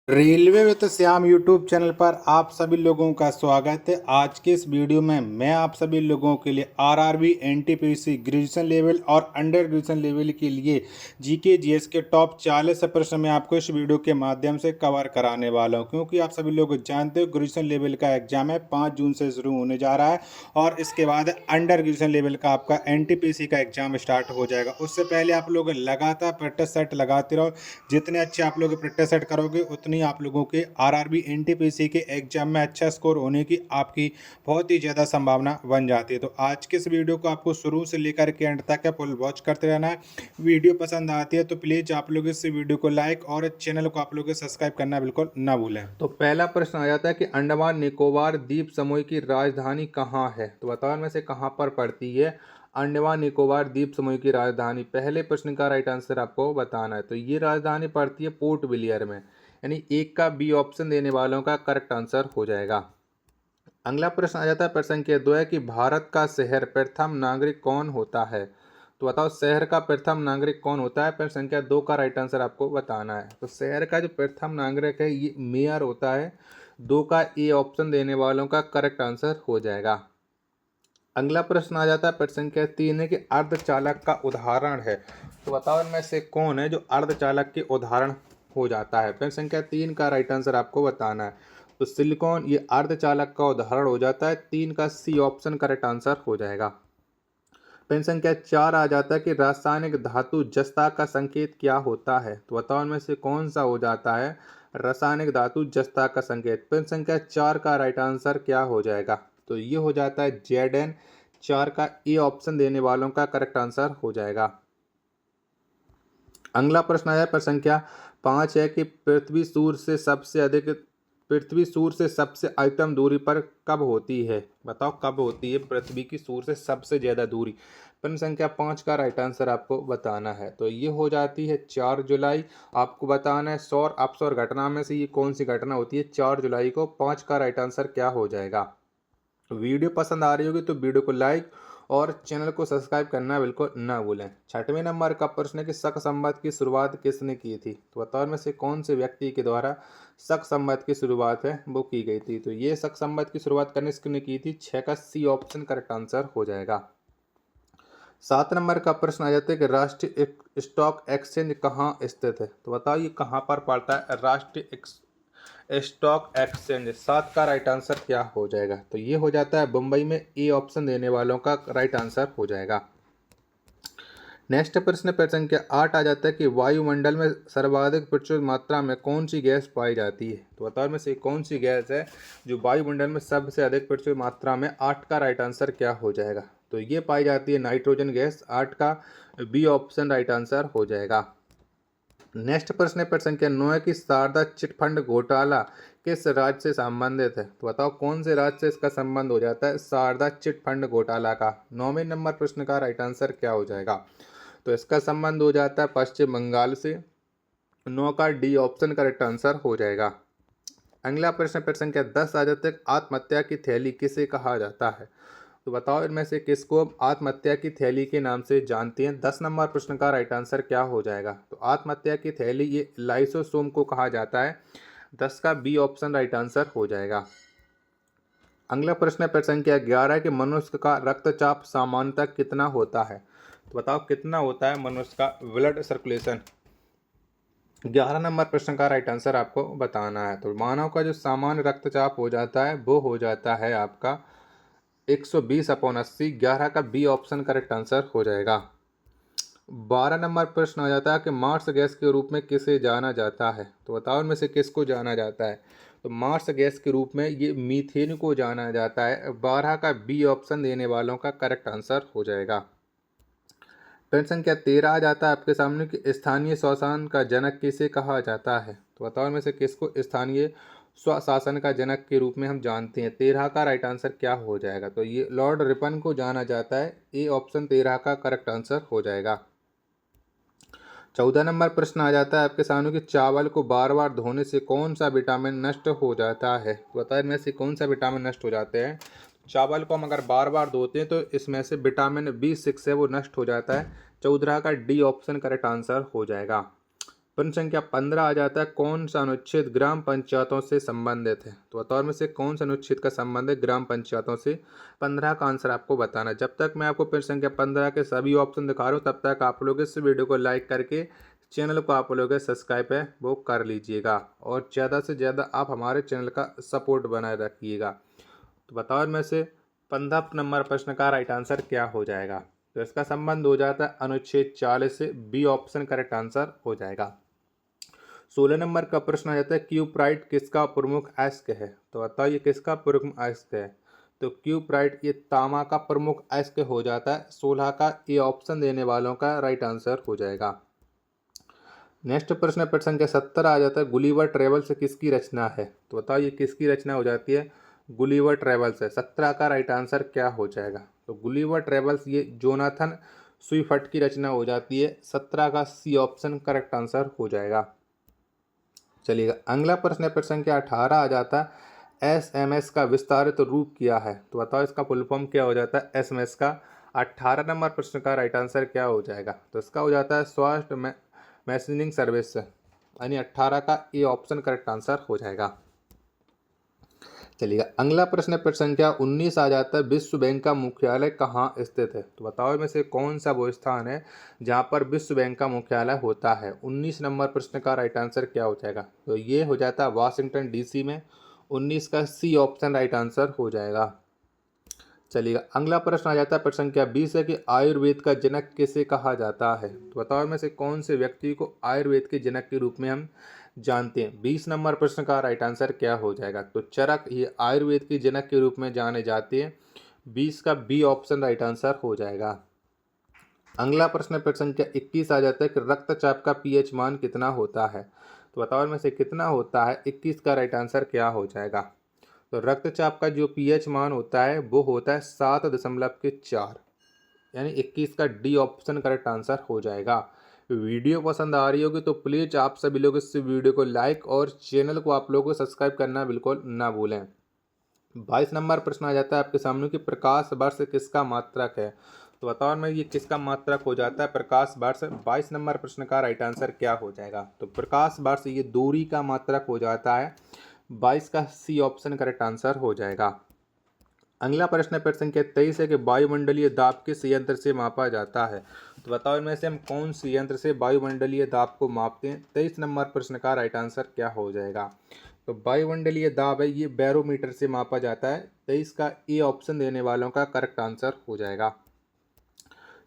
Railway with Shyam YouTube channel पर आप सभी लोगों का स्वागत है। आज के इस वीडियो में मैं आप सभी लोगों के लिए आरआरबी एनटीपीसी ग्रेजुएशन लेवल और अंडर ग्रेजुएशन लेवल के लिए जीके जीएस के टॉप 40 प्रश्न मैं आपको इस वीडियो के माध्यम से कवर कराने वाला हूं, क्योंकि आप सभी लोग जानते हो ग्रेजुएशन लेवल का एग्जाम है 5 जून से शुरू होने जा रहा है और इसके बाद अंडर ग्रेजुएशन लेवल का आपका एनटीपीसी का एग्जाम स्टार्ट हो जाएगा। उससे पहले आप लोग लगातार प्रैक्टिस सेट लगाते रहो। जितने अच्छे आप लोग प्रैक्टिस सेट करोगे उतनी आप लोगों के आरआरबी एनटीपीसी के एग्जाम में अच्छा स्कोर होने की आपकी बहुत ही ज़्यादा संभावना बन जाती है। तो आज के इस वीडियो को आपको शुरू से लेकर के एंड तक फुल वॉच करते रहना है। वीडियो पसंद आती है तो प्लीज़ आप लोग इस वीडियो को लाइक और चैनल को आप लोग सब्सक्राइब करना बिल्कुल ना भूलें। तो पहला प्रश्न आ जाता है कि अंडमान निकोबार द्वीप समूह की राजधानी कहाँ है। तो बताओ इनमें से कहाँ पर पड़ती है अंडमान निकोबार द्वीप समूह की राजधानी। पहले प्रश्न का राइट आंसर आपको बताना है। तो ये राजधानी पड़ती है पोर्ट ब्लेयर में, यानी एक का बी ऑप्शन देने वालों का करेक्ट आंसर हो जाएगा। अगला प्रश्न आ जाता है प्रश्न संख्या 2 है कि भारत का शहर प्रथम नागरिक कौन होता है। तो बताओ शहर का प्रथम नागरिक कौन होता है। प्रश्न संख्या 2 का राइट आंसर आपको बताना है। तो शहर का जो प्रथम नागरिक है ये मेयर होता है। 2 का ए ऑप्शन देने वालों का करेक्ट आंसर हो जाएगा। अगला प्रश्न आ जाता है प्रश्न संख्या 3 है कि अर्धचालक का उदाहरण है। तो बताओ इनमें से कौन है जो अर्धचालक के उदाहरण हो जाता है। प्रश्न संख्या 3 का राइट आंसर आपको बताना है। तो सिलिकॉन ये अर्धचालक का उदाहरण हो जाता है। 3 का सी ऑप्शन करेक्ट आंसर हो जाएगा। प्रश्न संख्या 4 आ जाता है कि रासायनिक धातु जस्ता का संकेत क्या होता है। तो बताओ इनमें से कौन सा हो जाता है रासायनिक धातु जस्ता का संकेत। प्रश्न संख्या 4 का राइट आंसर क्या हो जाएगा। तो ये हो जाता है जेड 4 का ए ऑप्शन देने वालों का करेक्ट आंसर हो जाएगा। अगला प्रश्न आया प्रश्न संख्या 5 है कि पृथ्वी सूर्य से सबसे अधिकतम दूरी पर कब होती है। बताओ कब होती है पृथ्वी की सूर्य से सबसे ज़्यादा दूरी। प्रश्न संख्या 5 का राइट आंसर आपको बताना है। तो ये हो जाती है 4 जुलाई। आपको बताना है सौर अपसौर घटना में से ये कौन सी घटना होती है 4 जुलाई को। 5 का राइट आंसर क्या हो जाएगा। वीडियो पसंद आ रही होगी तो वीडियो को लाइक और चैनल को सब्सक्राइब करना बिल्कुल ना भूलें। 6वें नंबर का प्रश्न है कि शक संवत की शुरुआत किसने की थी। तो बताओ में से कौन से व्यक्ति के द्वारा शक संवत की शुरुआत है वो की गई थी। तो ये शक संवत की शुरुआत किसने की थी। 6 का सी ऑप्शन करेक्ट आंसर हो जाएगा। 7 नंबर का प्रश्न आ जाता है कि राष्ट्रीय स्टॉक एक्सचेंज कहाँ स्थित है। तो बताओ ये कहाँ पर पड़ता है राष्ट्रीय स्टॉक एक्सचेंज। 7 का राइट आंसर क्या हो जाएगा। तो ये हो जाता है मुंबई में। ए ऑप्शन देने वालों का राइट आंसर हो जाएगा। नेक्स्ट प्रश्न प्रश्न संख्या 8 आ जाता है कि वायुमंडल में सर्वाधिक प्रचुर मात्रा में कौन सी गैस पाई जाती है। तो बताओ में से कौन सी गैस है जो वायुमंडल में सबसे अधिक प्रचुर मात्रा में। 8 का राइट आंसर क्या हो जाएगा। तो ये पाई जाती है नाइट्रोजन गैस। 8 का बी ऑप्शन राइट आंसर हो जाएगा। नेक्स्ट प्रश्न है प्रश्न संख्या 9 की शारदा चिटफंड घोटाला किस राज्य से संबंधित है। तो बताओ कौन से राज्य से इसका संबंध हो जाता है शारदा चिटफंड घोटाला का। 9वें नंबर प्रश्न का राइट आंसर क्या हो जाएगा। तो इसका संबंध हो जाता है पश्चिम बंगाल से। 9 का डी ऑप्शन करेक्ट आंसर हो जाएगा। अगला प्रश्न प्रश्न संख्या 10 आ जाता है आत्महत्या की थैली किसे कहा जाता है। तो बताओ इनमें से किसको आत्महत्या की थैली के नाम से जानते हैं। 10 नंबर प्रश्न का राइट आंसर क्या हो जाएगा। तो आत्महत्या की थैली ये लाइसोसोम को कहा जाता है। 10 का बी ऑप्शन राइट आंसर हो जाएगा। अगला प्रश्न प्रश्न संख्या 11 कि मनुष्य का रक्तचाप सामान्यतः कितना होता है। तो बताओ कितना होता है मनुष्य का ब्लड सर्कुलेशन। 11 नंबर प्रश्न का राइट आंसर आपको बताना है। तो मानव का जो सामान्य रक्तचाप हो जाता है वो हो जाता है आपका 120/80। 11 का बी ऑप्शन करेक्ट आंसर हो जाएगा। 12 नंबर प्रश्न आ जाता है कि मार्स गैस के रूप में किसे जाना जाता है। तो बताओ इनमें से किसको जाना जाता है। तो मार्स गैस के रूप में ये मीथेन को जाना जाता है। 12 का बी ऑप्शन देने वालों का करेक्ट आंसर हो जाएगा। प्रश्न संख्या 13 आ जाता है आपके सामने कि स्थानीय स्वशासन का जनक किसे कहा जाता है। तो बताओ इनमें से किसको स्थानीय स्वशासन का जनक के रूप में हम जानते हैं। 13 का राइट आंसर क्या हो जाएगा। तो ये लॉर्ड रिपन को जाना जाता है। ए ऑप्शन 13 का करेक्ट आंसर हो जाएगा। 14 नंबर प्रश्न आ जाता है आपके सामने कि चावल को बार बार धोने से कौन सा विटामिन नष्ट हो जाता है। तो बताओ इनमें से कौन सा विटामिन नष्ट हो जाते हैं। चावल को हम अगर बार बार धोते हैं तो इसमें से विटामिन B6 है वो नष्ट हो जाता है। 14 का डी ऑप्शन करेक्ट आंसर हो जाएगा। प्रश्न संख्या 15 आ जाता है, कौन सा अनुच्छेद ग्राम पंचायतों से संबंधित है? तो बताओ में से कौन सा अनुच्छेद का संबंध है ग्राम पंचायतों से? 15 का आंसर आपको बताना है। जब तक मैं आपको प्रश्न संख्या 15 के सभी ऑप्शन दिखा रहा हूँ तब तक आप लोग इस वीडियो को लाइक करके चैनल को आप लोग सब्सक्राइब है वो कर लीजिएगा और ज़्यादा से ज़्यादा आप हमारे चैनल का सपोर्ट बनाए रखिएगा। तो बताओ इनमें से 15 नंबर प्रश्न का राइट आंसर क्या हो जाएगा? तो इसका संबंध हो जाता है अनुच्छेद 40 से। बी ऑप्शन करेक्ट आंसर हो जाएगा। 16 नंबर का प्रश्न आ जाता है, क्यूप्राइट किसका प्रमुख अयस्क है? तो बताओ ये किसका प्रमुख अयस्क है? तो क्यूप्राइट ये तांबा का प्रमुख अयस्क हो जाता है। 16 का ए ऑप्शन देने वालों का राइट आंसर हो जाएगा। नेक्स्ट प्रश्न प्रश्न संख्या 70 आ जाता है, गुलिवर ट्रेवल्स किसकी रचना है? तो बताओ ये किसकी रचना हो जाती है? गुलिवर ट्रेवल्स है। 17 का राइट आंसर क्या हो जाएगा? तो गुलिवर ट्रेवल्स ये जोनाथन स्विफ्ट की रचना हो जाती है। 17 का सी ऑप्शन करेक्ट आंसर हो जाएगा। चलिएगा अगला प्रश्न प्रश्न संख्या 18 आ जाता है, एसएमएस का विस्तारित रूप क्या है? तो बताओ इसका फुल फॉर्म क्या हो जाता है एसएमएस का? 18 नंबर प्रश्न का राइट आंसर क्या हो जाएगा? तो इसका हो जाता है स्वास्थ्य मैसेजिंग सर्विस, यानी 18 का ए ऑप्शन करेक्ट आंसर हो जाएगा। चलिएगा अगला प्रश्न प्रश्न संख्या 19 आ जाता है, विश्व बैंक का मुख्यालय कहाँ स्थित है? तो बताओ में से कौन सा वो स्थान है जहाँ पर विश्व बैंक का मुख्यालय होता है? 19 नंबर प्रश्न का राइट आंसर क्या हो जाएगा? तो ये हो जाता है वाशिंगटन डीसी में। 19 का सी ऑप्शन राइट आंसर हो जाएगा। चलिएगा अगला प्रश्न आ जाता है प्रश्न संख्या 20 है कि आयुर्वेद का जनक किसे कहा जाता है? तो बताओ में से कौन से व्यक्ति को आयुर्वेद के जनक के रूप में हम जानते हैं? 20 नंबर प्रश्न का राइट आंसर क्या हो जाएगा? तो चरक ये आयुर्वेद के जनक के रूप में जाने जाते हैं। 20 का बी ऑप्शन राइट आंसर हो जाएगा। अगला प्रश्न प्रश्न संख्या 21 आ जाता है कि रक्तचाप का पीएच मान कितना होता है? तो बताओ में से कितना होता है? 21 का राइट आंसर क्या हो जाएगा? तो रक्तचाप का जो पीएच मान होता है वो होता है 7.4, यानी 21 का डी ऑप्शन करेक्ट आंसर हो जाएगा। वीडियो पसंद आ रही होगी तो प्लीज़ आप सभी लोग इस वीडियो को लाइक और चैनल को आप लोगों को सब्सक्राइब करना बिल्कुल ना भूलें। 22 नंबर प्रश्न आ जाता है आपके सामने कि प्रकाश वर्ष किसका मात्रक है? तो बताओ मैं ये किसका मात्रक हो जाता है प्रकाश वर्ष? 22 नंबर प्रश्न का राइट आंसर क्या हो जाएगा? तो प्रकाश वर्ष ये दूरी का मात्रक हो जाता है। 22 का सी ऑप्शन करेक्ट आंसर हो जाएगा। अगला प्रश्न प्रश्न संख्या 23 है कि वायुमंडलीय दाब किस यंत्र से मापा जाता है? तो बताओ इनमें से हम कौन सी यंत्र से वायुमंडलीय दाब को मापते हैं? 23 नंबर प्रश्न का राइट आंसर क्या हो जाएगा? तो वायुमंडलीय दाब है ये बैरोमीटर से मापा जाता है। 23 का ए ऑप्शन देने वालों का करेक्ट आंसर हो जाएगा।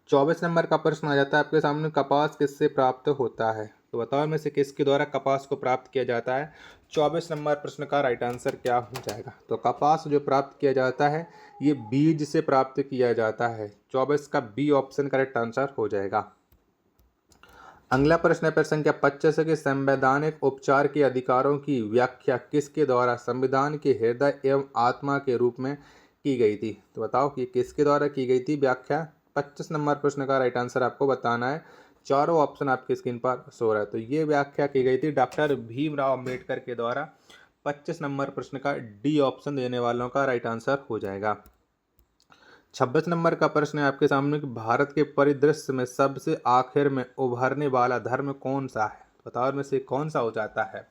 24 नंबर का प्रश्न आ जाता है आपके सामने, कपास किससे प्राप्त होता है? तो बताओ इनमें से किसके द्वारा कपास को प्राप्त किया जाता है? 24 नंबर प्रश्न का राइट आंसर क्या हो जाएगा? तो कपास जो प्राप्त किया जाता है ये बीज से प्राप्त किया जाता है। 24 का बी ऑप्शन करेक्ट आंसर हो जाएगा। अगला प्रश्न प्रश्न संख्या 25 है कि संवैधानिक उपचार के अधिकारों की व्याख्या किसके द्वारा संविधान के हृदय एवं आत्मा के रूप में की गई थी? तो बताओ कि किसके द्वारा की गई थी व्याख्या? 25 नंबर प्रश्न का राइट आंसर आपको बताना है। चारों ऑप्शन आपकी स्क्रीन पर शो रहा है। तो ये व्याख्या की गई थी डॉक्टर भीमराव अम्बेडकर के द्वारा। 25 नंबर प्रश्न का डी ऑप्शन देने वालों का राइट आंसर हो जाएगा। 26 नंबर का प्रश्न है आपके सामने कि भारत के परिदृश्य में सबसे आखिर में उभरने वाला धर्म कौन सा है? बताओ में से कौन सा हो जाता है?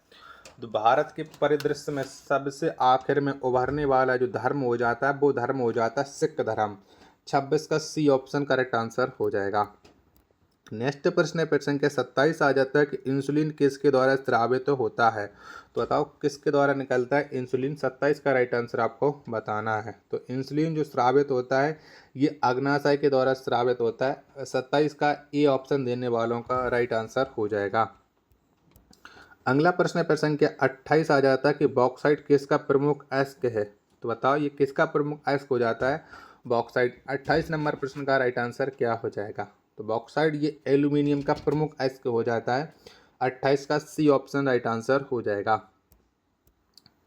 तो भारत के परिदृश्य में सबसे आखिर में उभरने वाला जो धर्म हो जाता है वो धर्म हो जाता है सिख धर्म। 26 का सी ऑप्शन करेक्ट आंसर हो जाएगा। नेक्स्ट प्रश्न है प्रश्न संख्या 27 आ जाता है कि इंसुलिन किसके द्वारा स्रावित होता है? तो बताओ किसके द्वारा निकलता है इंसुलिन? 27 का राइट आंसर आपको बताना है। तो इंसुलिन जो स्रावित होता है ये अग्नाशय के द्वारा स्रावित होता है। 27 का ए ऑप्शन देने वालों का राइट आंसर हो जाएगा। अगला प्रश्न प्रश्न संख्या 28 आ जाता है कि बॉक्साइट किसका प्रमुख अयस्क है? तो बताओ ये किसका प्रमुख अयस्क हो जाता है? बॉक्साइट। 28 नंबर प्रश्न का राइट आंसर क्या हो जाएगा? तो बॉक्साइट ये एल्यूमिनियम का प्रमुख अयस्क हो जाता है। 28 का सी ऑप्शन राइट आंसर हो जाएगा।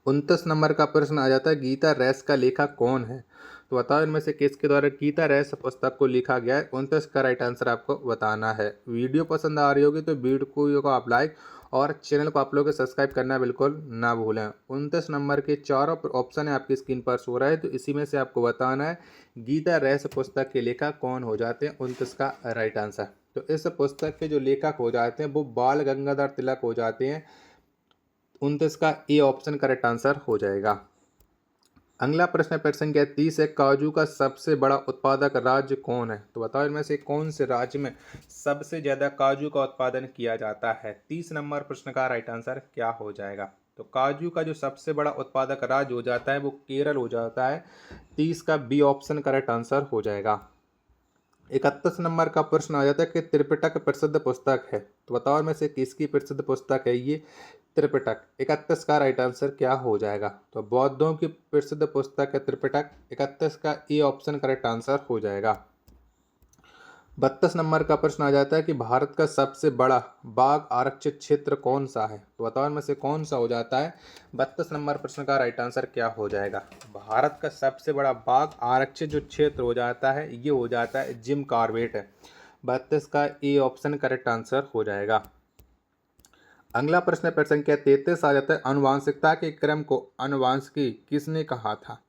29 नंबर का प्रश्न आ जाता है, गीता रेस का लेखक कौन है? तो बताओ इनमें से किसके द्वारा गीता रेस पुस्तक को लिखा गया है? 29 का राइट आंसर आपको बताना है। वीडियो पसंद आ रही होगी तो वीडियो को आप लाइक और चैनल को आप लोग सब्सक्राइब करना बिल्कुल ना भूलें। 29 नंबर के चारों ऑप्शन है आपकी स्क्रीन पर शो रहा है, तो इसी में से आपको बताना है गीता रेस पुस्तक के लेखक कौन हो जाते हैं। 29 का राइट आंसर। तो इस पुस्तक के जो लेखक हो जाते हैं वो बाल गंगाधर तिलक हो जाते हैं। 29 का ए ऑप्शन करेक्ट आंसर हो जाएगा। अगला प्रश्न संख्या 30 है, काजू का सबसे बड़ा उत्पादक राज्य कौन है? तो बताओ इनमें से कौन से राज्य में सबसे ज्यादा काजू का उत्पादन किया जाता है? 30 नंबर प्रश्न का राइट आंसर क्या हो जाएगा? तो काजू का जो सबसे बड़ा उत्पादक राज्य हो जाता है वो केरल हो जाता है। 30 का बी ऑप्शन करेक्ट आंसर हो जाएगा। 31 नंबर का प्रश्न आ जाता है कि त्रिपिटक प्रसिद्ध पुस्तक है, तो बताओ में से किसकी प्रसिद्ध पुस्तक है ये त्रिपिटक? 31 का राइट आंसर क्या हो जाएगा? तो बौद्धों की प्रसिद्ध पुस्तक है त्रिपिटक। 31 का ए ऑप्शन करेक्ट आंसर हो जाएगा। 32 नंबर का प्रश्न आ जाता है कि भारत का सबसे बड़ा बाघ आरक्षित क्षेत्र कौन सा है? तो बताओ इनमें से कौन सा हो जाता है? 32 नंबर प्रश्न का राइट आंसर क्या हो जाएगा? भारत का सबसे बड़ा बाघ आरक्षित जो क्षेत्र हो जाता है ये हो जाता है जिम कॉर्बेट है। 32 का ए ऑप्शन करेक्ट आंसर हो जाएगा। अगला प्रश्न संख्या 33 आ जाता है, अनुवांशिकता के क्रम को अनुवांशिकी किसने कहा था?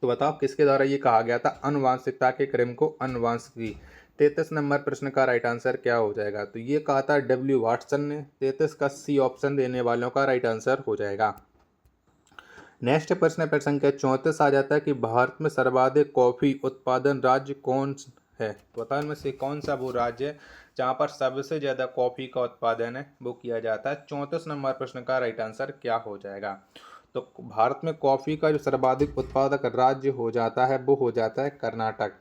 तो बताओ किसके द्वारा ये कहा गया था अनुवांशिकता के क्रम को अनुवांशिकी? 33 नंबर प्रश्न का राइट आंसर क्या हो जाएगा? तो ये कहा था डब्ल्यू वाटसन ने। 33 का सी ऑप्शन देने वालों का राइट आंसर हो जाएगा। नेक्स्ट प्रश्न संख्या 34 आ जाता है कि भारत में सर्वाधिक कॉफी उत्पादन राज्य कौन है? तो बताओ इनमें से कौन सा वो राज्य है जहाँ पर सबसे ज़्यादा कॉफ़ी का उत्पादन है वो किया जाता है? 34 नंबर प्रश्न का राइट आंसर क्या हो जाएगा? तो भारत में कॉफ़ी का जो सर्वाधिक उत्पादक राज्य हो जाता है वो हो जाता है कर्नाटक।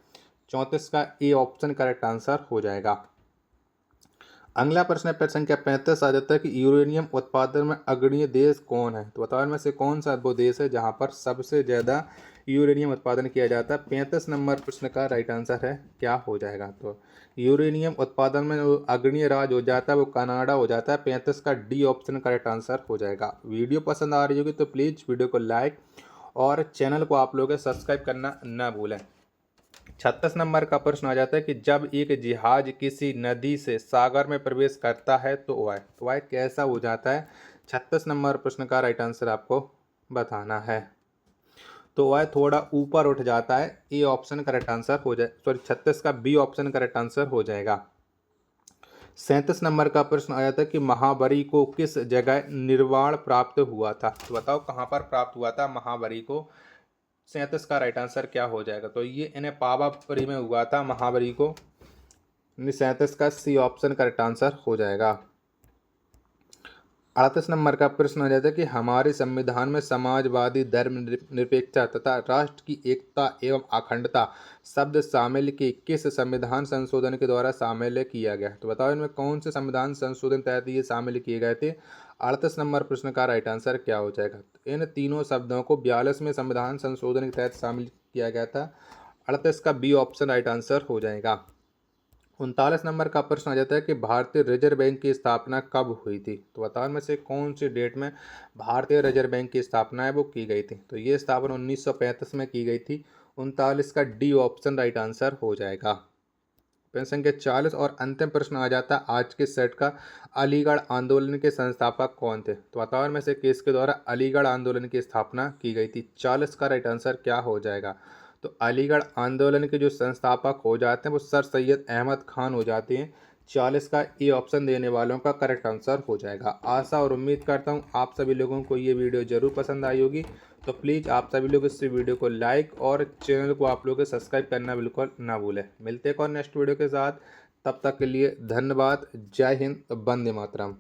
34 का ए ऑप्शन करेक्ट आंसर हो जाएगा। अगला प्रश्न संख्या 35 आ जाता है कि यूरेनियम उत्पादन में अग्रणीय देश कौन है? तो बताओ इनमें से कौन सा वो देश है जहाँ पर सबसे ज़्यादा यूरेनियम उत्पादन किया जाता है? 35 नंबर प्रश्न का राइट आंसर है क्या हो जाएगा? तो यूरेनियम उत्पादन में जो अग्रणीय राज्य हो जाता है वो कनाडा हो जाता है। 35 का डी ऑप्शन करेक्ट आंसर हो जाएगा। वीडियो पसंद आ रही होगी तो प्लीज़ वीडियो को लाइक और चैनल को आप लोग सब्सक्राइब करना ना भूलें। 36 नंबर का प्रश्न आ जाता है कि जब एक जहाज किसी नदी से सागर में प्रवेश करता है तो वह कैसा हो जाता है? 36 नंबर प्रश्न का राइट आंसर आपको बताना है। तो वह थोड़ा ऊपर उठ जाता है। ए ऑप्शन करेक्ट आंसर हो जाए, सॉरी 36 का बी ऑप्शन करेक्ट आंसर हो जाएगा। 37 नंबर का प्रश्न आ जाता है कि महाबली को किस जगह निर्वाण प्राप्त हुआ था? तो बताओ कहाँ पर प्राप्त हुआ था महाबली को? 37 का राइट आंसर क्या हो जाएगा? तो ये इन्हें पावापुरी में हुआ था महाबली को। 37 का सी ऑप्शन करेक्ट आंसर हो जाएगा। 38 नंबर का प्रश्न आ जाता है कि हमारे संविधान में समाजवादी, धर्मनिरपेक्षता तथा राष्ट्र की एकता एवं अखंडता शब्द शामिल के किस संविधान संशोधन के द्वारा शामिल किया गया? तो बताओ इनमें कौन से संविधान संशोधन तहत ये शामिल किए गए थे? 38 नंबर प्रश्न का राइट आंसर क्या हो जाएगा? इन तीनों शब्दों को 42वें संविधान संशोधन के तहत शामिल किया गया था। 38 का बी ऑप्शन राइट आंसर हो जाएगा। 39 नंबर का प्रश्न आ जाता है कि भारतीय रिजर्व बैंक की स्थापना कब हुई थी? तो बताओ में से कौन सी डेट में भारतीय रिजर्व बैंक की स्थापना है वो की गई थी? तो ये स्थापना 1935 में की गई थी। 39 का डी ऑप्शन राइट आंसर हो जाएगा। प्रश्न संख्या 40 और अंतिम प्रश्न आ जाता है आज के सेट का, अलीगढ़ आंदोलन के संस्थापक कौन थे? तो बताओ में से किसके द्वारा अलीगढ़ आंदोलन की स्थापना की गई थी? 40 का राइट आंसर क्या हो जाएगा? तो अलीगढ़ आंदोलन के जो संस्थापक हो जाते हैं वो सर सैयद अहमद खान हो जाते हैं। 40 का ए ऑप्शन देने वालों का करेक्ट आंसर हो जाएगा। आशा और उम्मीद करता हूँ आप सभी लोगों को ये वीडियो ज़रूर पसंद आई होगी। तो प्लीज़ आप सभी लोग इस वीडियो को लाइक और चैनल को आप लोग सब्सक्राइब करना बिल्कुल ना भूलें। मिलते हैं और नेक्स्ट वीडियो के साथ, तब तक के लिए धन्यवाद। जय हिंद, वंदे मातरम।